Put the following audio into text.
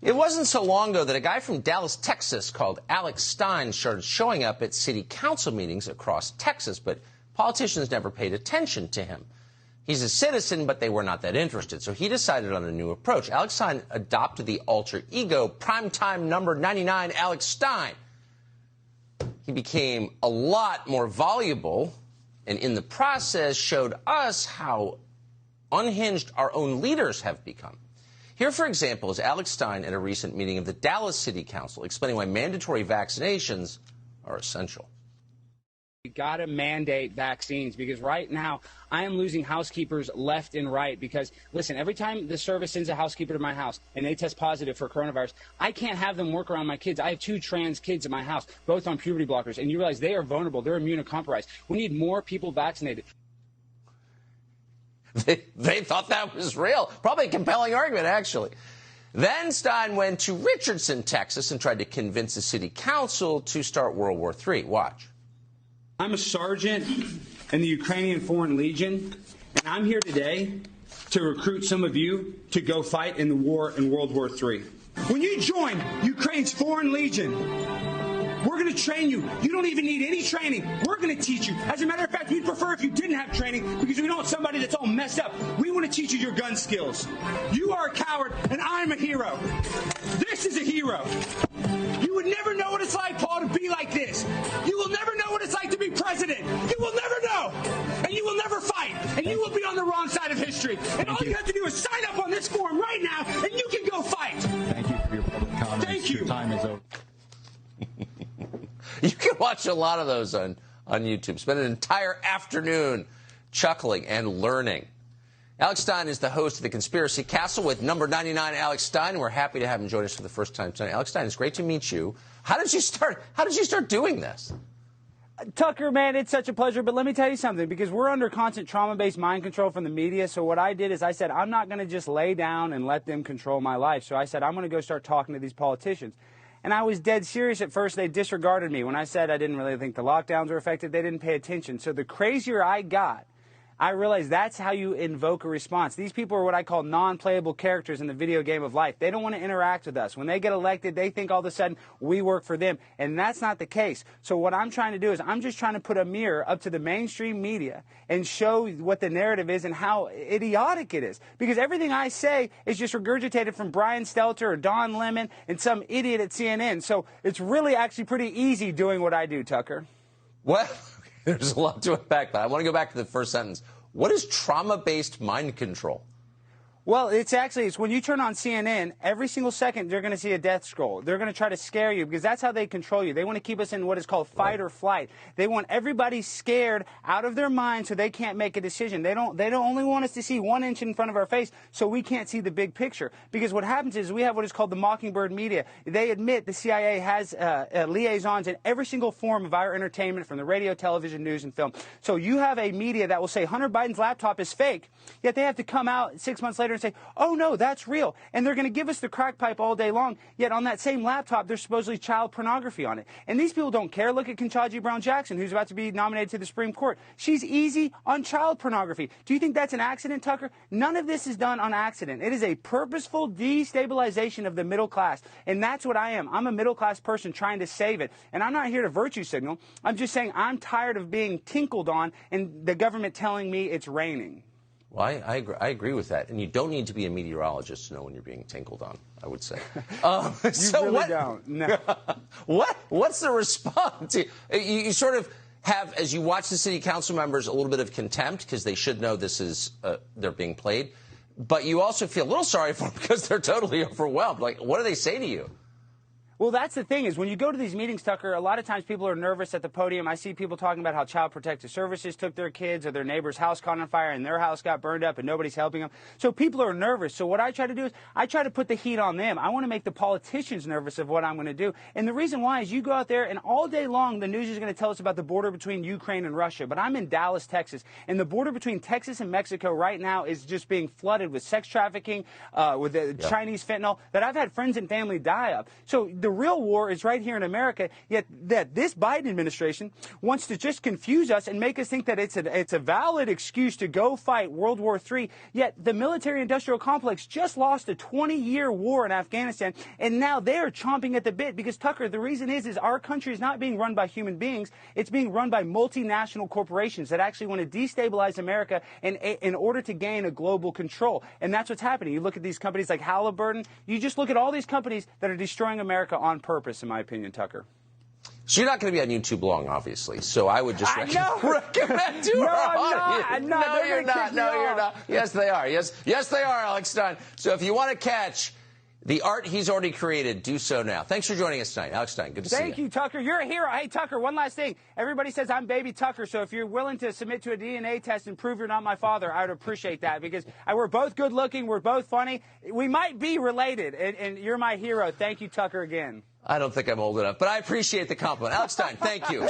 It wasn't so long ago that a guy from Dallas, Texas, called Stein started showing up at city council meetings across Texas, but politicians never paid attention to him. He's a citizen, but they were not that interested, so he decided on a new approach. Stein adopted the alter ego, primetime number 99 Stein. He became a lot more voluble, and in the process showed us how unhinged our own leaders have become. Here, for example, is Stein at a recent meeting of the Dallas City Council explaining why mandatory vaccinations are essential. We got to mandate vaccines because right now I am losing housekeepers left and right because, listen, every time the service sends a housekeeper to my house and they test positive for coronavirus, I can't have them work around my kids. I have 2 trans kids in my house, both on puberty blockers, and you realize they are vulnerable. They're immunocompromised. We need more people vaccinated. They thought that was real. Probably a compelling argument, actually. Then Stein went to Richardson, Texas, and tried to convince the city council to start World War III. Watch. I'm a sergeant in the Ukrainian Foreign Legion, and I'm here today to recruit some of you to go fight in the war in World War III. When you join Ukraine's Foreign Legion, we're going to train you. You don't even need any training. We're going to teach you. As a matter of fact, we'd prefer if you didn't have training because we don't want somebody that's all messed up. We want to teach you your gun skills. You are a coward, and I'm a hero. This is a hero. You would never know what it's like, Paul, to be like this. You will never know what it's like to be president. You will never know. And you will never fight. And you will be on the wrong side of history. And all you have to do is sign up on this form right now, and you can go fight. Thank you for your public comments. Thank you. Your time is over. You can watch a lot of those on YouTube. Spend an entire afternoon chuckling and learning. Stein is the host of The Conspiracy Castle with number 99 Stein. We're happy to have him join us for the first time tonight. Stein, it's great to meet you. How did you start doing this? Tucker, man, it's such a pleasure. But let me tell you something, because we're under constant trauma-based mind control from the media. So what I did is I said, I'm not going to just lay down and let them control my life. So I said, I'm going to go start talking to these politicians. And I was dead serious at first. They disregarded me. When I said I didn't really think the lockdowns were effective, they didn't pay attention. So the crazier I got, I realized that's how you invoke a response. These people are what I call non-playable characters in the video game of life. They don't want to interact with us. When they get elected, they think all of a sudden we work for them. And that's not the case. So what I'm trying to do is I'm just trying to put a mirror up to the mainstream media and show what the narrative is and how idiotic it is. Because everything I say is just regurgitated from Brian Stelter or Don Lemon and some idiot at CNN. So it's really actually pretty easy doing what I do, Tucker. Well, there's a lot to unpack, but I want to go back to the first sentence. What is trauma-based mind control? Well, it's when you turn on CNN, every single second they're going to see a death scroll. They're going to try to scare you because that's how they control you. They want to keep us in what is called fight or flight. They want everybody scared out of their mind so they can't make a decision. They don't only want us to see 1 inch in front of our face so we can't see the big picture. Because what happens is we have what is called the Mockingbird media. They admit the CIA has liaisons in every single form of our entertainment, from the radio, television, news, and film. So you have a media that will say Hunter Biden's laptop is fake, yet they have to come out 6 months later and say, oh, no, that's real. And they're going to give us the crack pipe all day long, yet on that same laptop, there's supposedly child pornography on it. And these people don't care. Look at Ketanji Brown Jackson, who's about to be nominated to the Supreme Court. She's easy on child pornography. Do you think that's an accident, Tucker? None of this is done on accident. It is a purposeful destabilization of the middle class. And that's what I am. I'm a middle-class person trying to save it. And I'm not here to virtue signal. I'm just saying I'm tired of being tinkled on and the government telling me it's raining. Well, I agree with that. And you don't need to be a meteorologist to know when you're being tinkled on, I would say. You really don't. No. What's the response? You sort of have, as you watch the city council members, a little bit of contempt because they should know this is, they're being played. But you also feel a little sorry for them because they're totally overwhelmed. Like, what do they say to you? Well, that's the thing is when you go to these meetings, Tucker, a lot of times people are nervous at the podium. I see people talking about how Child Protective Services took their kids or their neighbor's house caught on fire and their house got burned up and nobody's helping them. So people are nervous. So what I try to do is I try to put the heat on them. I want to make the politicians nervous of what I'm going to do. And the reason why is you go out there and all day long the news is going to tell us about the border between Ukraine and Russia. But I'm in Dallas, Texas, and the border between Texas and Mexico right now is just being flooded with sex trafficking, with the Chinese fentanyl that I've had friends and family die of. So the real war is right here in America, yet that this Biden administration wants to just confuse us and make us think that it's a valid excuse to go fight World War III, yet the military-industrial complex just lost a 20-year war in Afghanistan, and now they're chomping at the bit because, Tucker, the reason is our country is not being run by human beings. It's being run by multinational corporations that actually want to destabilize America in order to gain a global control. And that's what's happening. You look at these companies like Halliburton. You just look at all these companies that are destroying America on purpose, in my opinion, Tucker. So you're not going to be on YouTube long, obviously. So I would just recommend to no, our audience. No, you're not. No, you're not. Yes, they are. Yes, they are, Alex Stein. So if you want to catch the art he's already created, do so now. Thanks for joining us tonight. Alex Stein, good to see you. Thank you, Tucker. You're a hero. Hey, Tucker, one last thing. Everybody says I'm baby Tucker, so if you're willing to submit to a DNA test and prove you're not my father, I would appreciate that because we're both good looking, we're both funny. We might be related, and you're my hero. Thank you, Tucker, again. I don't think I'm old enough, but I appreciate the compliment. Alex Stein, thank you.